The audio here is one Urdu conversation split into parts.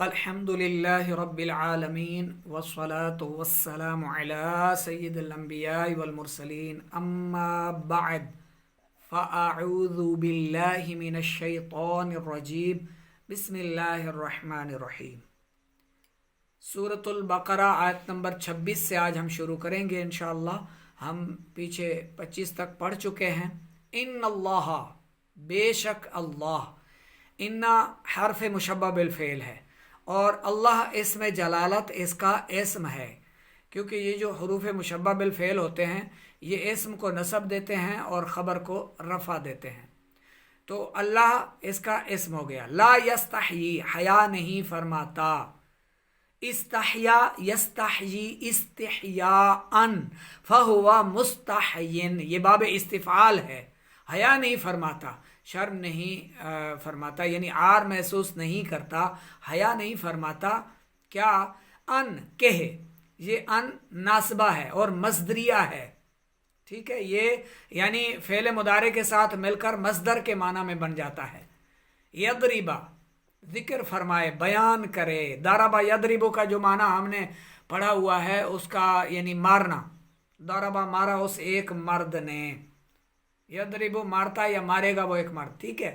الحمد لله رب العالمين والصلاة والسلام على سيد الأنبياء والمرسلين أما بعد فأعوذ بالله من الشيطان الرجيم بسم الله الرحمن الرحیم۔ سورۃ البقرہ آیت نمبر 26 سے آج ہم شروع کریں گے انشاءاللہ۔ ہم پیچھے 25 تک پڑھ چکے ہیں۔ ان اللہ، بے شک اللہ، انا حرف مشبہ بالفعل ہے اور اللہ اسم جلالت اس کا اسم ہے، کیونکہ یہ جو حروف مشبہ بالفعل ہوتے ہیں یہ اسم کو نصب دیتے ہیں اور خبر کو رفع دیتے ہیں، تو اللہ اس کا اسم ہو گیا۔ لا یستحیی، حیا نہیں فرماتا۔ استحیا یستحیی استحیاء فہو مستحین، یہ باب استفعال ہے۔ حیا نہیں فرماتا، شرم نہیں فرماتا، یعنی عار محسوس نہیں کرتا، حیا نہیں فرماتا۔ کیا؟ ان کہ، یہ ان ناصبہ ہے اور مصدریہ ہے، ٹھیک ہے، یہ یعنی فعل مضارع کے ساتھ مل کر مصدر کے معنی میں بن جاتا ہے۔ یضربا، ذکر فرمائے، بیان کرے۔ ضربا یضربو کا جو معنی ہم نے پڑھا ہوا ہے اس کا یعنی مارنا، ضربا مارا اس ایک مرد نے، یضربو مارتا یا مارے گا وہ ایک مرد، ٹھیک ہے۔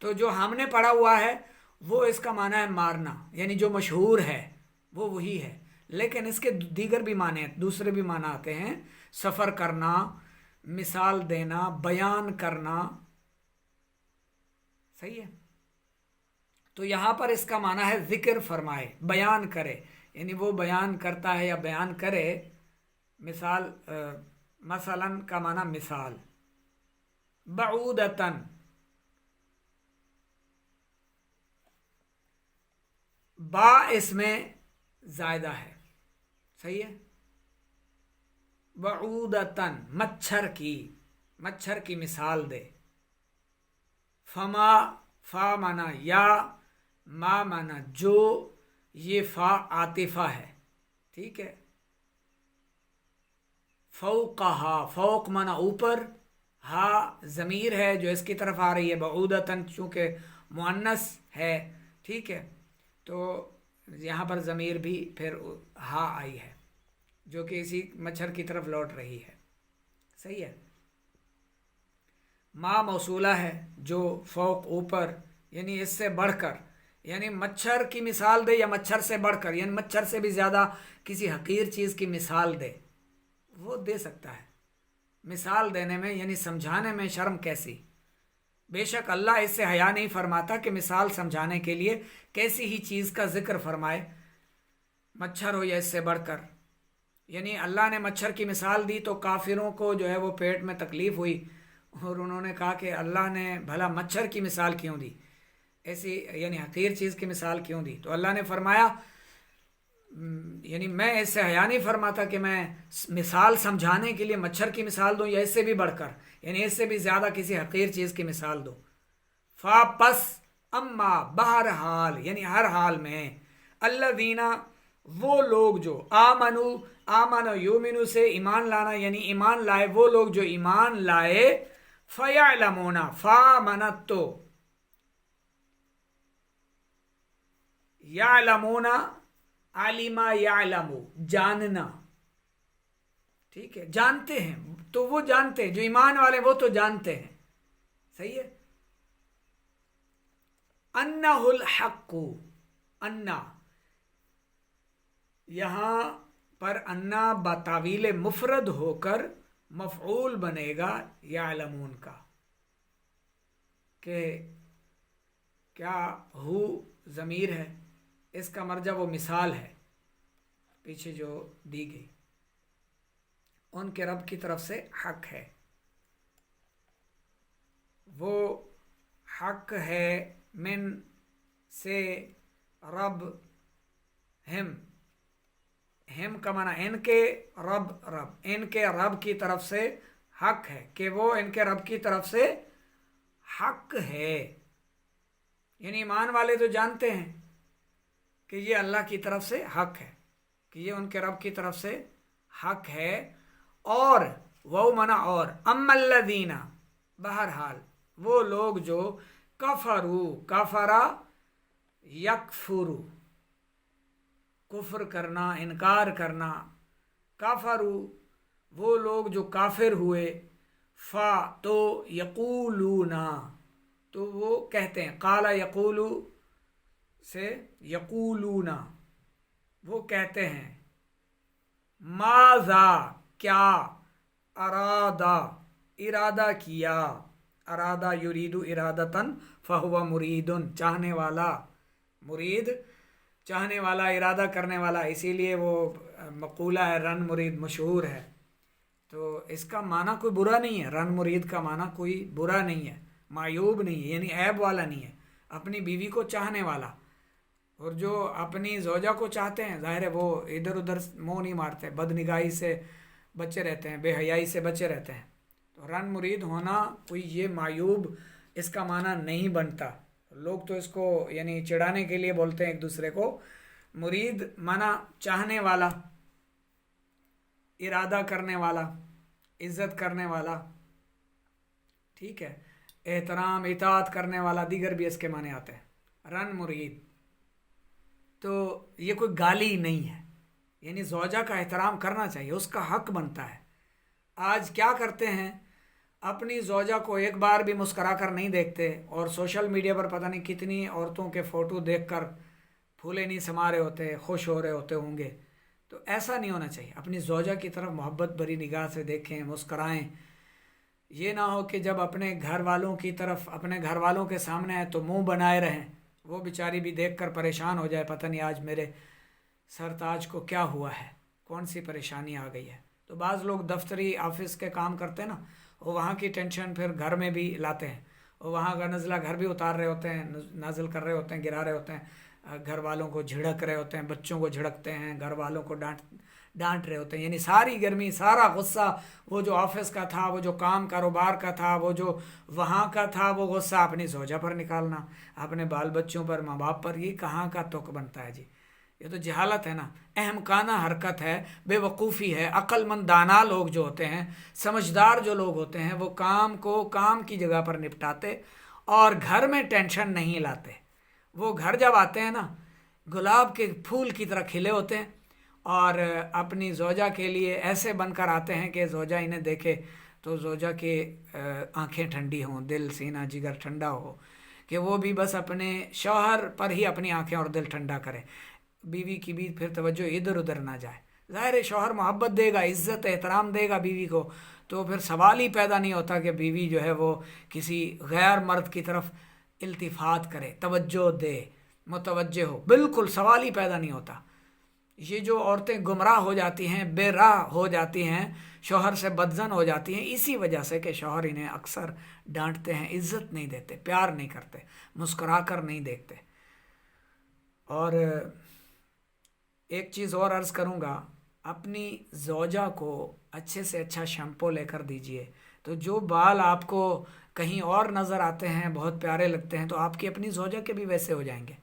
تو جو ہم نے پڑھا ہوا ہے وہ اس کا معنی ہے مارنا، یعنی جو مشہور ہے وہ وہی ہے، لیکن اس کے دیگر بھی معنی ہیں، دوسرے بھی معنی آتے ہیں۔ سفر کرنا، مثال دینا، بیان کرنا، صحیح ہے۔ تو یہاں پر اس کا معنی ہے ذکر فرمائے، بیان کرے، یعنی وہ بیان کرتا ہے یا بیان کرے۔ مثال، مثلا کا معنی مثال۔ بعودتن، با اس میں زائدہ ہے، صحیح ہے۔ بعودتن، مچھر کی، مچھر کی مثال دے۔ فما، فا مانا یا، ما مانا جو، یہ فا عاطفہ ہے، ٹھیک ہے۔ فوقہا، فوق مانا اوپر، ہا ضمیر ہے جو اس کی طرف آ رہی ہے، بعودتن چونکہ مؤنث ہے، ٹھیک ہے، تو یہاں پر ضمیر بھی پھر ہا آئی ہے جو کہ اسی مچھر کی طرف لوٹ رہی ہے، صحیح ہے۔ ما موصولہ ہے جو فوق اوپر، یعنی اس سے بڑھ کر، یعنی مچھر کی مثال دے یا مچھر سے بڑھ کر، یعنی مچھر سے بھی زیادہ کسی حقیر چیز کی مثال دے، وہ دے سکتا ہے۔ مثال دینے میں یعنی سمجھانے میں شرم کیسی؟ بے شک اللہ اس سے حیا نہیں فرماتا کہ مثال سمجھانے کے لیے کیسی ہی چیز کا ذکر فرمائے، مچھر ہو یا اس سے بڑھ کر۔ یعنی اللہ نے مچھر کی مثال دی تو کافروں کو جو ہے وہ پیٹ میں تکلیف ہوئی اور انہوں نے کہا کہ اللہ نے بھلا مچھر کی مثال کیوں دی، ایسی یعنی حقیر چیز کی مثال کیوں دی؟ تو اللہ نے فرمایا یعنی میں اس سے حیا نہیں فرماتا کہ میں مثال سمجھانے کے لیے مچھر کی مثال دوں یا اس سے بھی بڑھ کر، یعنی اس سے بھی زیادہ کسی حقیر چیز کی مثال دوں۔ فا پس، اما بہرحال یعنی ہر حال میں، الذین وہ لوگ جو، آمنو، آمن یومنو سے ایمان لانا یعنی ایمان لائے، وہ لوگ جو ایمان لائے، فیعلمون، فا منت تو، یعلمون، علما یعلمو، جاننا، ٹھیک ہے، جانتے ہیں، تو وہ جانتے ہیں جو ایمان والے، وہ تو جانتے ہیں، صحیح ہے۔ انہ الحق، انا، یہاں پر انا بتاویل مفرد ہو کر مفعول بنے گا یعلمون کا، کہ کیا ہو ضمیر ہے، اس کا مرجع وہ مثال ہے پیچھے جو دی گئی، ان کے رب کی طرف سے حق ہے، وہ حق ہے، من سے، رب، ہم کا معنی ان کے رب، رب ان کے رب کی طرف سے حق ہے، کہ وہ ان کے رب کی طرف سے حق ہے، یعنی ایمان والے تو جانتے ہیں کہ یہ اللہ کی طرف سے حق ہے، کہ یہ ان کے رب کی طرف سے حق ہے۔ اور وہ منع اور، اما الذین، بہرحال وہ لوگ جو، کفرو، کفرا یکفرو، کفر کرنا، انکار کرنا. کافرو وہ لوگ جو کافر ہوئے، فا تو یقولونا تو وہ کہتے ہیں، قالا یقولو سے یقولونا وہ کہتے ہیں، ماذا کیا، ارادہ ارادہ کیا، ارادہ یریدو ارادتن فہو مریدن چاہنے والا، مرید چاہنے والا، ارادہ کرنے والا، اسی لیے وہ مقولہ ہے رن مرید مشہور ہے. تو اس کا معنی کوئی برا نہیں ہے، رن مرید کا معنی کوئی برا نہیں ہے، معیوب نہیں ہے، یعنی عیب والا نہیں ہے. اپنی بیوی کو چاہنے والا. اور جو اپنی زوجہ کو چاہتے ہیں ظاہر ہے وہ ادھر ادھر منہ نہیں مارتے، بد نگاہی سے بچے رہتے ہیں، بے حیائی سے بچے رہتے ہیں. تو رن مرید ہونا کوئی یہ معیوب اس کا معنی نہیں بنتا. لوگ تو اس کو یعنی چڑھانے کے لیے بولتے ہیں ایک دوسرے کو. مرید معنی چاہنے والا، ارادہ کرنے والا، عزت کرنے والا، ٹھیک ہے، احترام اطاعت کرنے والا، دیگر بھی اس کے معنی آتے ہیں رن مرید. تو یہ کوئی گالی نہیں ہے، یعنی زوجہ کا احترام کرنا چاہیے، اس کا حق بنتا ہے. آج کیا کرتے ہیں، اپنی زوجہ کو ایک بار بھی مسکرا کر نہیں دیکھتے، اور سوشل میڈیا پر پتہ نہیں کتنی عورتوں کے فوٹو دیکھ کر پھولے نہیں سما رہے ہوتے، خوش ہو رہے ہوتے ہوں گے. تو ایسا نہیں ہونا چاہیے. اپنی زوجہ کی طرف محبت بھری نگاہ سے دیکھیں، مسکرائیں. یہ نہ ہو کہ جب اپنے گھر والوں کی طرف، اپنے گھر والوں کے سامنے آئے تو منہ بنائے رہیں، وہ بیچاری بھی دیکھ کر پریشان ہو جائے، پتہ نہیں آج میرے سرتاج کو کیا ہوا ہے، کون سی پریشانی آ گئی ہے. تو بعض لوگ دفتری آفس کے کام کرتے ہیں نا، وہ وہاں کی ٹینشن پھر گھر میں بھی لاتے ہیں، وہ وہاں کا نزلہ گھر بھی اتار رہے ہوتے ہیں، نازل کر رہے ہوتے ہیں، گرا رہے ہوتے ہیں، گھر والوں کو جھڑک رہے ہوتے ہیں، بچوں کو جھڑکتے ہیں، گھر والوں کو ڈانٹ رہے ہوتے ہیں. یعنی ساری گرمی، سارا غصہ وہ جو آفس کا تھا، وہ جو کام کاروبار کا تھا، وہ جو وہاں کا تھا، وہ غصہ اپنی زوجہ پر نکالنا، اپنے بال بچوں پر، ماں باپ پر. یہ کہاں کا توق بنتا ہے جی؟ یہ تو جہالت ہے نا، احمقانہ حرکت ہے، بے وقوفی ہے. عقل مند دانا لوگ جو ہوتے ہیں، سمجھدار جو لوگ ہوتے ہیں، وہ کام کو کام کی جگہ پر نپٹاتے اور گھر میں ٹینشن نہیں لاتے. وہ گھر جب آتے ہیں نا، گلاب کے پھول کی طرح کھلے ہوتے ہیں، اور اپنی زوجہ کے لیے ایسے بن کر آتے ہیں کہ زوجہ انہیں دیکھے تو زوجہ کے آنکھیں ٹھنڈی ہوں، دل سینہ جگر ٹھنڈا ہو، کہ وہ بھی بس اپنے شوہر پر ہی اپنی آنکھیں اور دل ٹھنڈا کرے، بیوی کی بھی پھر توجہ ادھر ادھر نہ جائے. ظاہر ہے شوہر محبت دے گا، عزت احترام دے گا بیوی کو، تو پھر سوال ہی پیدا نہیں ہوتا کہ بیوی جو ہے وہ کسی غیر مرد کی طرف التفات کرے، توجہ دے، متوجہ ہو. بالکل سوال ہی پیدا نہیں ہوتا. یہ جو عورتیں گمراہ ہو جاتی ہیں، بے راہ ہو جاتی ہیں، شوہر سے بدزن ہو جاتی ہیں، اسی وجہ سے کہ شوہر انہیں اکثر ڈانٹتے ہیں، عزت نہیں دیتے، پیار نہیں کرتے، مسکرا کر نہیں دیکھتے. اور ایک چیز اور عرض کروں گا، اپنی زوجہ کو اچھے سے اچھا شیمپو لے کر دیجئے، تو جو بال آپ کو کہیں اور نظر آتے ہیں، بہت پیارے لگتے ہیں، تو آپ کی اپنی زوجہ کے بھی ویسے ہو جائیں گے.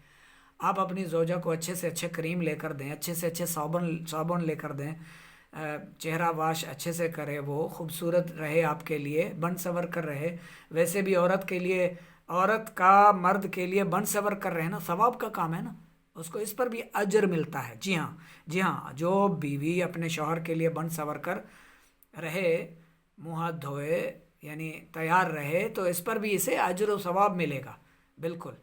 آپ اپنی زوجہ کو اچھے سے اچھے کریم لے کر دیں، اچھے سے اچھے صابن لے کر دیں، چہرہ واش اچھے سے کرے، وہ خوبصورت رہے آپ کے لیے، بن سور کر رہے. ویسے بھی عورت کے لیے، عورت کا مرد کے لیے بن سور کر رہے نا، ثواب کا کام ہے نا، اس کو اس پر بھی اجر ملتا ہے. جی ہاں، جی ہاں، جو بیوی اپنے شوہر کے لیے بن سور کر رہے، منہ ہاتھ دھوئے، یعنی تیار رہے، تو اس پر بھی اسے اجر و ثواب ملے گا. بالکل،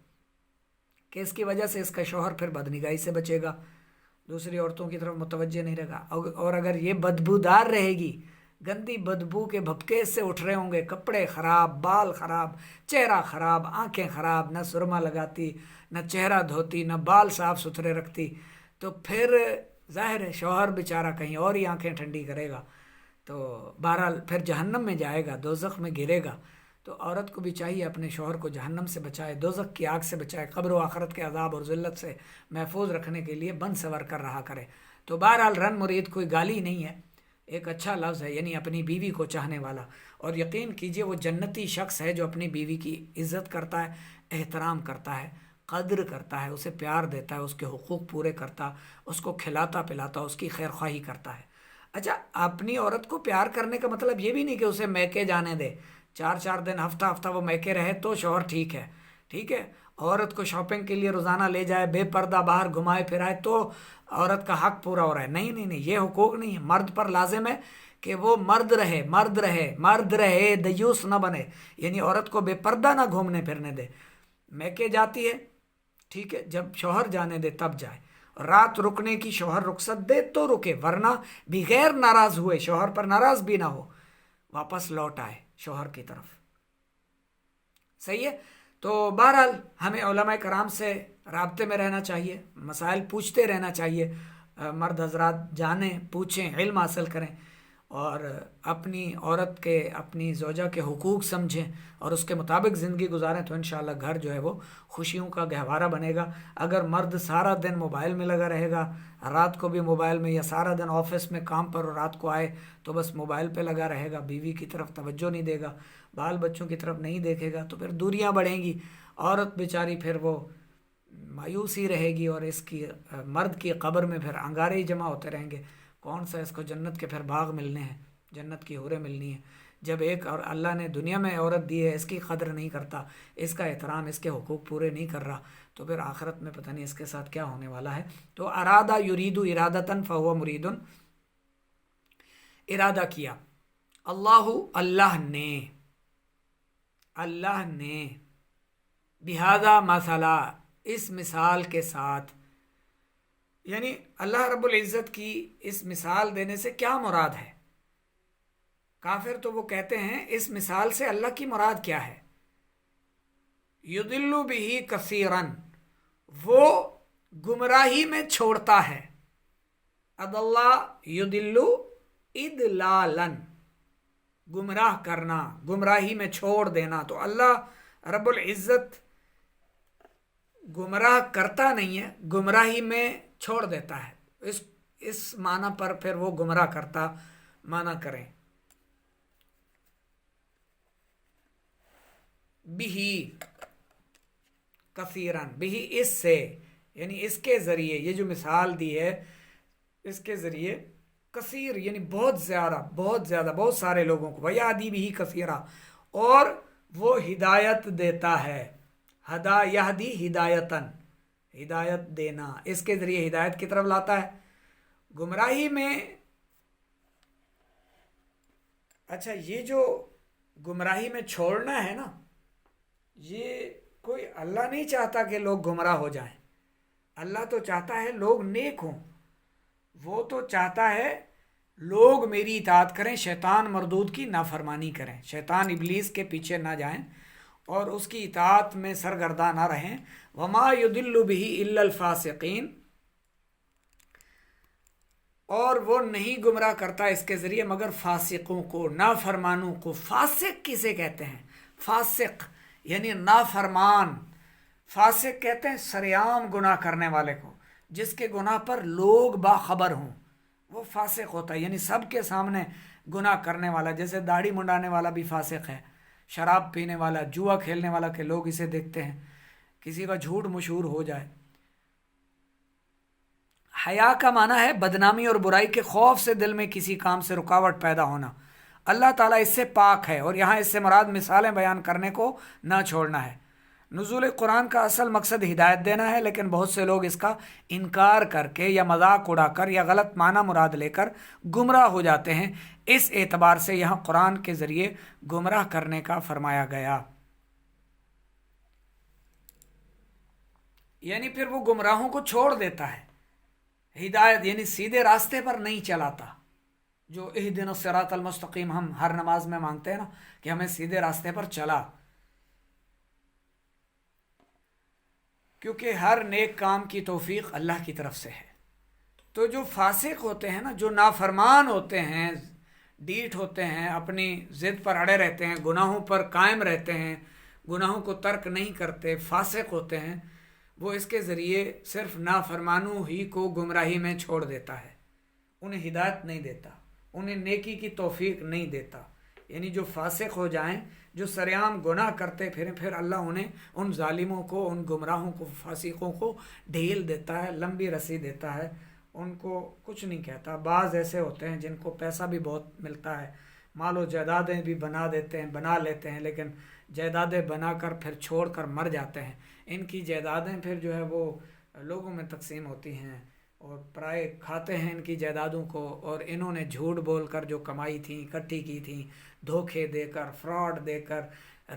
کہ اس کی وجہ سے اس کا شوہر پھر بدنگاہی سے بچے گا، دوسری عورتوں کی طرف متوجہ نہیں رہے گا. اور اگر یہ بدبودار رہے گی، گندی بدبو کے بھپکے سے اٹھ رہے ہوں گے، کپڑے خراب، بال خراب، چہرہ خراب، آنکھیں خراب، نہ سرما لگاتی، نہ چہرہ دھوتی، نہ بال صاف ستھرے رکھتی، تو پھر ظاہر ہے شوہر بیچارہ کہیں اور ہی آنکھیں ٹھنڈی کرے گا، تو بہرحال پھر جہنم میں جائے گا، دوزخ میں گرے گا. تو عورت کو بھی چاہیے اپنے شوہر کو جہنم سے بچائے، دوزخ کی آگ سے بچائے، قبر و آخرت کے عذاب اور ذلت سے محفوظ رکھنے کے لیے بن سور کر رہا کرے. تو بہرحال رن مرید کوئی گالی نہیں ہے، ایک اچھا لفظ ہے، یعنی اپنی بیوی کو چاہنے والا. اور یقین کیجئے وہ جنتی شخص ہے جو اپنی بیوی کی عزت کرتا ہے، احترام کرتا ہے، قدر کرتا ہے، اسے پیار دیتا ہے، اس کے حقوق پورے کرتا، اس کو کھلاتا پلاتا، اس کی خیر خواہی کرتا ہے. اچھا، اپنی عورت کو پیار کرنے کا مطلب یہ بھی نہیں کہ اسے میکے جانے دے، 4 4 دن، ہفتہ ہفتہ وہ میکے رہے تو شوہر ٹھیک ہے، ٹھیک ہے. عورت کو شاپنگ کے لیے روزانہ لے جائے، بے پردہ باہر گھمائے پھرائے تو عورت کا حق پورا ہو رہا ہے. نہیں نہیں نہیں، یہ حقوق نہیں ہے. مرد پر لازم ہے کہ وہ مرد رہے، مرد رہے، مرد رہے، دیوس نہ بنے. یعنی عورت کو بے پردہ نہ گھومنے پھرنے دے. میکے جاتی ہے، ٹھیک ہے، جب شوہر جانے دے تب جائے. رات رکنے کی شوہر رخصت دے تو رکے، ورنہ بغیر ناراض ہوئے، شوہر پر ناراض بھی نہ ہو، واپس لوٹ آئے شوہر کی طرف. صحیح ہے. تو بہرحال ہمیں علماء کرام سے رابطے میں رہنا چاہیے، مسائل پوچھتے رہنا چاہیے. مرد حضرات جانیں، پوچھیں، علم حاصل کریں، اور اپنی عورت کے، اپنی زوجہ کے حقوق سمجھیں اور اس کے مطابق زندگی گزاریں تو انشاءاللہ گھر جو ہے وہ خوشیوں کا گہوارہ بنے گا. اگر مرد سارا دن موبائل میں لگا رہے گا، رات کو بھی موبائل میں، یا سارا دن آفس میں کام پر اور رات کو آئے تو بس موبائل پہ لگا رہے گا، بیوی کی طرف توجہ نہیں دے گا، بال بچوں کی طرف نہیں دیکھے گا، تو پھر دوریاں بڑھیں گی. عورت بیچاری پھر وہ مایوس ہی رہے گی، اور اس کی مرد کی قبر میں پھر انگارے ہی جمع ہوتے رہیں گے. کون سا اس کو جنت کے پھر باغ ملنے ہیں، جنت کی حوریں ملنی ہیں. جب ایک اور اللہ نے دنیا میں عورت دی ہے، اس کی قدر نہیں کرتا، اس کا احترام، اس کے حقوق پورے نہیں کر رہا، تو پھر آخرت میں پتہ نہیں اس کے ساتھ کیا ہونے والا ہے. تو ارادہ یریدو ارادتن فہو مریدن، ارادہ کیا. اللہ نے بہذا مثلا، اس مثال کے ساتھ، یعنی اللہ رب العزت کی اس مثال دینے سے کیا مراد ہے؟ کافر تو وہ کہتے ہیں اس مثال سے اللہ کی مراد کیا ہے؟ یضل بہ کثیرا، وہ گمراہی میں چھوڑتا ہے. اضل یضل اضلالا، گمراہ کرنا، گمراہی میں چھوڑ دینا. تو اللہ رب العزت گمراہ کرتا نہیں ہے، گمراہی میں چھوڑ دیتا ہے. اس معنی پر پھر وہ گمراہ کرتا معنی کریں. بہی کثیرن، بہی اس سے، یعنی اس کے ذریعے، یہ جو مثال دی ہے اس کے ذریعے، کثیر یعنی بہت زیادہ، بہت زیادہ، بہت سارے لوگوں کو. ویہدی بہی کثیرا، اور وہ ہدایت دیتا ہے. ہدا یہدی ہدایتن، ہدایت دینا، اس کے ذریعے ہدایت کی طرف لاتا ہے. گمراہی میں، اچھا یہ جو گمراہی میں چھوڑنا ہے نا، یہ کوئی اللہ نہیں چاہتا کہ لوگ گمراہ ہو جائیں. اللہ تو چاہتا ہے لوگ نیک ہوں. وہ تو چاہتا ہے لوگ میری اطاعت کریں، شیطان مردود کی نافرمانی کریں، شیطان ابلیس کے پیچھے نہ جائیں اور اس کی اطاعت میں سرگرداں نہ رہیں. وما یضل بہ الا الفاسقین، اور وہ نہیں گمراہ کرتا اس کے ذریعے مگر فاسقوں کو، نافرمانوں کو. فاسق کسے کہتے ہیں؟ فاسق یعنی نافرمان. فاسق کہتے ہیں سریعام گناہ کرنے والے کو، جس کے گناہ پر لوگ باخبر ہوں، وہ فاسق ہوتا ہے. یعنی سب کے سامنے گناہ کرنے والا، جیسے داڑھی منڈانے والا بھی فاسق ہے، شراب پینے والا، جوا کھیلنے والا، کہ لوگ اسے دیکھتے ہیں، کسی کا جھوٹ مشہور ہو جائے. حیا کا معنی ہے بدنامی اور برائی کے خوف سے دل میں کسی کام سے رکاوٹ پیدا ہونا. اللہ تعالیٰ اس سے پاک ہے، اور یہاں اس سے مراد مثالیں بیان کرنے کو نہ چھوڑنا ہے. نزول قرآن کا اصل مقصد ہدایت دینا ہے، لیکن بہت سے لوگ اس کا انکار کر کے یا مذاق اڑا کر یا غلط معنی مراد لے کر گمراہ ہو جاتے ہیں. اس اعتبار سے یہاں قرآن کے ذریعے گمراہ کرنے کا فرمایا گیا. یعنی پھر وہ گمراہوں کو چھوڑ دیتا ہے، ہدایت یعنی سیدھے راستے پر نہیں چلاتا. جو اہدنا الصراط المستقیم ہم ہر نماز میں مانگتے ہیں نا، کہ ہمیں سیدھے راستے پر چلا. کیونکہ ہر نیک کام کی توفیق اللہ کی طرف سے ہے. تو جو فاسق ہوتے ہیں نا، جو نافرمان ہوتے ہیں، ڈیٹ ہوتے ہیں، اپنی ضد پر اڑے رہتے ہیں، گناہوں پر قائم رہتے ہیں، گناہوں کو ترک نہیں کرتے، فاسق ہوتے ہیں، وہ اس کے ذریعے صرف نافرمانوں ہی کو گمراہی میں چھوڑ دیتا ہے، انہیں ہدایت نہیں دیتا، انہیں نیکی کی توفیق نہیں دیتا. یعنی جو فاسق ہو جائیں، جو سریعام گناہ کرتے پھر اللہ انہیں، ان ظالموں کو، ان گمراہوں کو، فاسقوں کو ڈھیل دیتا ہے، لمبی رسی دیتا ہے، ان کو کچھ نہیں کہتا. بعض ایسے ہوتے ہیں جن کو پیسہ بھی بہت ملتا ہے، مال و جائیدادیں بھی بنا لیتے ہیں، لیکن جائیدادیں بنا کر پھر چھوڑ کر مر جاتے ہیں. ان کی جائیدادیں پھر جو ہے وہ لوگوں میں تقسیم ہوتی ہیں اور پرائے کھاتے ہیں ان کی جائیدادوں کو، اور انہوں نے جھوٹ بول کر جو کمائی تھیں اکٹھی کی تھیں، دھوکے دے کر، فراڈ دے کر،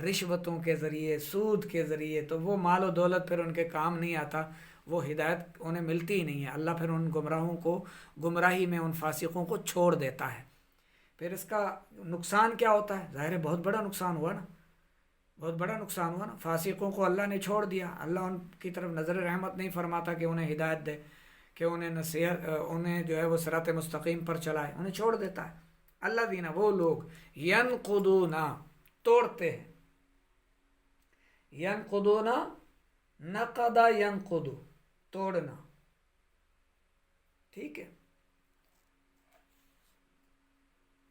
رشوتوں کے ذریعے، سود کے ذریعے، تو وہ مال و دولت پھر ان کے کام نہیں آتا، وہ ہدایت انہیں ملتی ہی نہیں ہے۔ اللہ پھر ان گمراہوں کو گمراہی میں، ان فاسقوں کو چھوڑ دیتا ہے۔ پھر اس کا نقصان کیا ہوتا ہے؟ ظاہر ہے بہت بڑا نقصان ہوا نا، بہت بڑا نقصان ہوا نا۔ فاسقوں کو اللہ نے چھوڑ دیا، اللہ ان کی طرف نظر رحمت نہیں فرماتا کہ انہیں ہدایت دے، کہ انہیں نصیحت، انہیں جو ہے وہ صراط مستقیم پر چلائے، انہیں چھوڑ دیتا ہے۔ اللہ دینا وہ لوگ ینقضون، توڑتے ہیں، ینقضون، نقد ینقض، توڑنا، ٹھیک ہے۔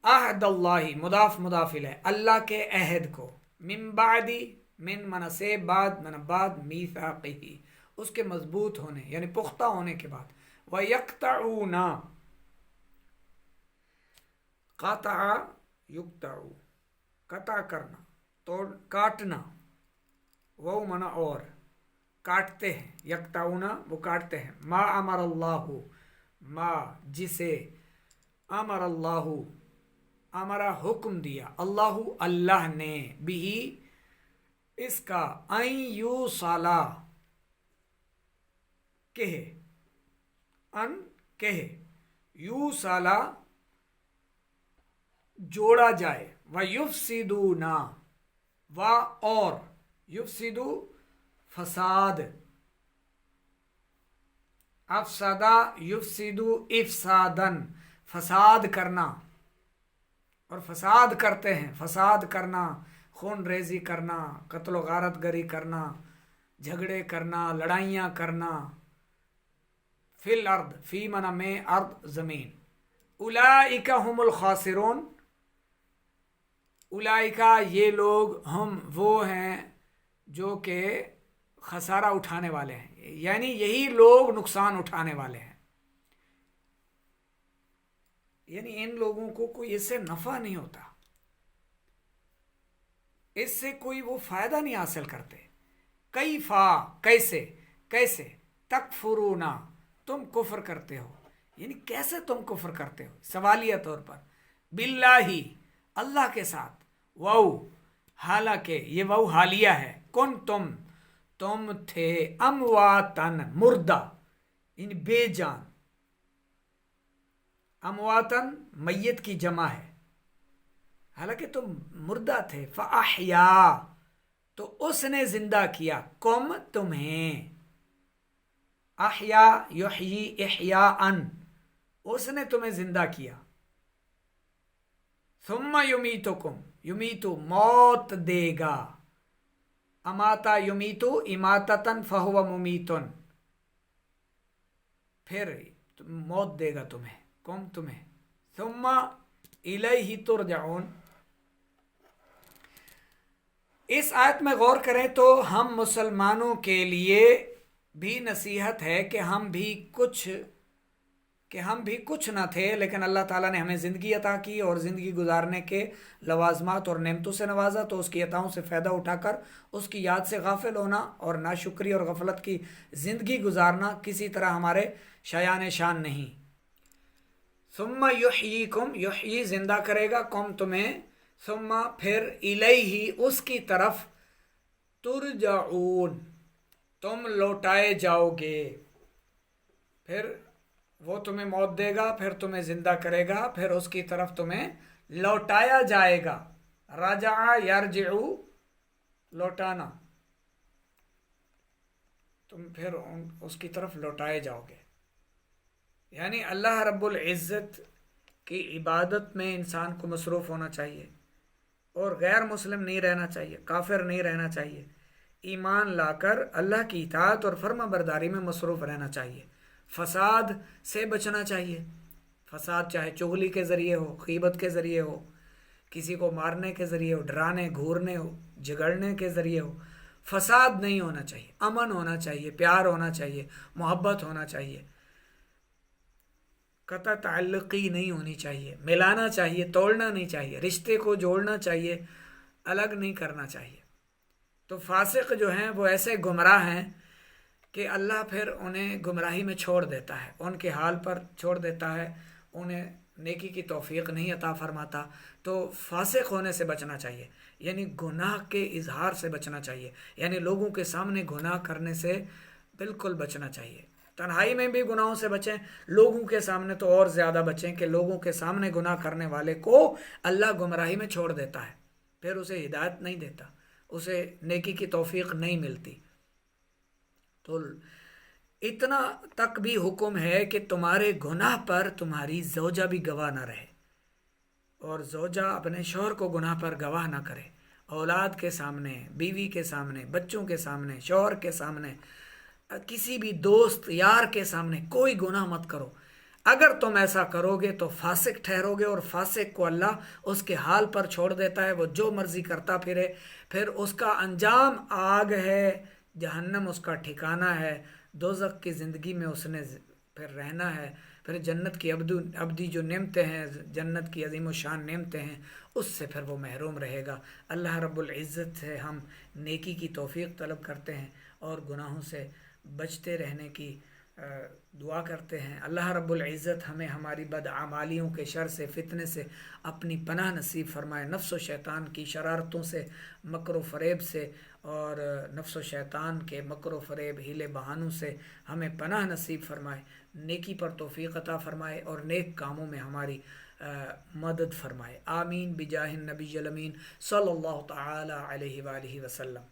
عہد اللہ، مضاف مضاف الیہ، اللہ کے عہد کو، من بعد، من من سے، بعد من بعد، میثاقہ، اس کے مضبوط ہونے یعنی پختہ ہونے کے بعد، وَيَقْطَعُونَ، قطع یقطع، قطع کرنا، توڑ، کاٹنا، وہ منا اور، کاٹتے ہیں، یقطعون وہ کاٹتے ہیں، ما امر اللہ، ما جسے، امر اللہ، امرا حکم دیا، اللہ اللہ نے، بھی اس کا، این یو سالا کہے، ان کہے، یو سالا جوڑا جائے، و یفسدونا، و اور، یفسدو فساد، افسدہ یفسدو افسادن، فساد کرنا، اور فساد کرتے ہیں، فساد کرنا، خون ریزی کرنا، قتل و غارت گری کرنا، جھگڑے کرنا، لڑائیاں کرنا، فی الارض، فی منع میں، ارض زمین، اولئک ہم الخاسرون، اولئک یہ لوگ، ہم وہ ہیں جو کہ خسارہ اٹھانے والے ہیں، یعنی یہی لوگ نقصان اٹھانے والے ہیں، یعنی ان لوگوں کو کوئی اس سے نفع نہیں ہوتا، اس سے کوئی وہ فائدہ نہیں حاصل کرتے۔ کیفا، کیسے، کیسے، تکفرون، تم کفر کرتے ہو، یعنی کیسے تم کفر کرتے ہو، سوالیہ طور پر، باللہ، اللہ کے ساتھ، وَو، حالانکہ یہ وَو حالیہ ہے، کن تم تھے، امواتن، مردہ، یعنی بے جان، امواتن میت کی جمع ہے، حالانکہ تم مردہ تھے، فاحیا، تو اس نے زندہ کیا، کم تمہیں، احیا یحیی احیاءن، اس نے تمہیں زندہ کیا، ثم یمیتکم، یمیتو موت دے گا، اماتا یمیتو اماتتن فہو ممیتن، پھر موت دے گا تمہیں، کم تمہیں، ثم الیہ ترجعون۔ اس آیت میں غور کریں تو ہم مسلمانوں کے لیے بھی نصیحت ہے کہ ہم بھی کچھ نہ تھے، لیکن اللہ تعالیٰ نے ہمیں زندگی عطا کی اور زندگی گزارنے کے لوازمات اور نعمتوں سے نوازا، تو اس کی عطاؤں سے فائدہ اٹھا کر اس کی یاد سے غافل ہونا اور ناشکری اور غفلت کی زندگی گزارنا کسی طرح ہمارے شایان شان نہیں۔ ثم یحییکم، یحیی زندہ کرے گا، کم تمہیں، ثم پھر، الیہ اس کی طرف، ترجعون تم لوٹائے جاؤ گے، پھر وہ تمہیں موت دے گا، پھر تمہیں زندہ کرے گا، پھر اس کی طرف تمہیں لوٹایا جائے گا، رجع یرجع، لوٹانا، تم پھر اس کی طرف لوٹائے جاؤ گے، یعنی اللہ رب العزت کی عبادت میں انسان کو مصروف ہونا چاہیے، اور غیر مسلم نہیں رہنا چاہیے، کافر نہیں رہنا چاہیے، ایمان لا کر اللہ کی اطاعت اور فرما برداری میں مصروف رہنا چاہیے، فساد سے بچنا چاہیے، فساد چاہے چغلی کے ذریعے ہو، غیبت کے ذریعے ہو، کسی کو مارنے کے ذریعے ہو، ڈرانے گھورنے ہو، جھگڑنے کے ذریعے ہو، فساد نہیں ہونا چاہیے، امن ہونا چاہیے، پیار ہونا چاہیے، محبت ہونا چاہیے، قطع تعلقی نہیں ہونی چاہیے، ملانا چاہیے، توڑنا نہیں چاہیے، رشتے کو جوڑنا چاہیے، الگ نہیں کرنا چاہیے۔ تو فاسق جو ہیں وہ ایسے گمراہ ہیں کہ اللہ پھر انہیں گمراہی میں چھوڑ دیتا ہے، ان کے حال پر چھوڑ دیتا ہے، انہیں نیکی کی توفیق نہیں عطا فرماتا۔ تو فاسق ہونے سے بچنا چاہیے، یعنی گناہ کے اظہار سے بچنا چاہیے، یعنی لوگوں کے سامنے گناہ کرنے سے بالکل بچنا چاہیے۔ تنہائی میں بھی گناہوں سے بچیں، لوگوں کے سامنے تو اور زیادہ بچیں کہ لوگوں کے سامنے گناہ کرنے والے کو اللہ گمراہی میں چھوڑ دیتا ہے، پھر اسے ہدایت نہیں دیتا، اسے نیکی کی توفیق نہیں ملتی۔ تو اتنا تک بھی حکم ہے کہ تمہارے گناہ پر تمہاری زوجہ بھی گواہ نہ رہے، اور زوجہ اپنے شوہر کو گناہ پر گواہ نہ کرے، اولاد کے سامنے، بیوی کے سامنے، بچوں کے سامنے، شوہر کے سامنے، کسی بھی دوست یار کے سامنے کوئی گناہ مت کرو۔ اگر تم ایسا کرو گے تو فاسق ٹھہرو گے، اور فاسق کو اللہ اس کے حال پر چھوڑ دیتا ہے، وہ جو مرضی کرتا پھرے، پھر اس کا انجام آگ ہے، جہنم اس کا ٹھکانہ ہے، دوزخ کی زندگی میں اس نے پھر رہنا ہے، پھر جنت کی ابدی جو نعمتیں ہیں، جنت کی عظیم و شان نعمتیں ہیں، اس سے پھر وہ محروم رہے گا۔ اللہ رب العزت سے ہم نیکی کی توفیق طلب کرتے ہیں اور گناہوں سے بچتے رہنے کی دعا کرتے ہیں۔ اللہ رب العزت ہمیں ہماری بدعمالیوں کے شر سے، فتنے سے اپنی پناہ نصیب فرمائے، نفس و شیطان کی شرارتوں سے، مکر و فریب سے، اور نفس و شیطان کے مکر و فریب، ہیلے بہانوں سے ہمیں پناہ نصیب فرمائے، نیکی پر توفیق عطا فرمائے اور نیک کاموں میں ہماری مدد فرمائے۔ آمین بجاہ النبی الامین صلی اللہ تعالی علیہ وآلہ وسلم۔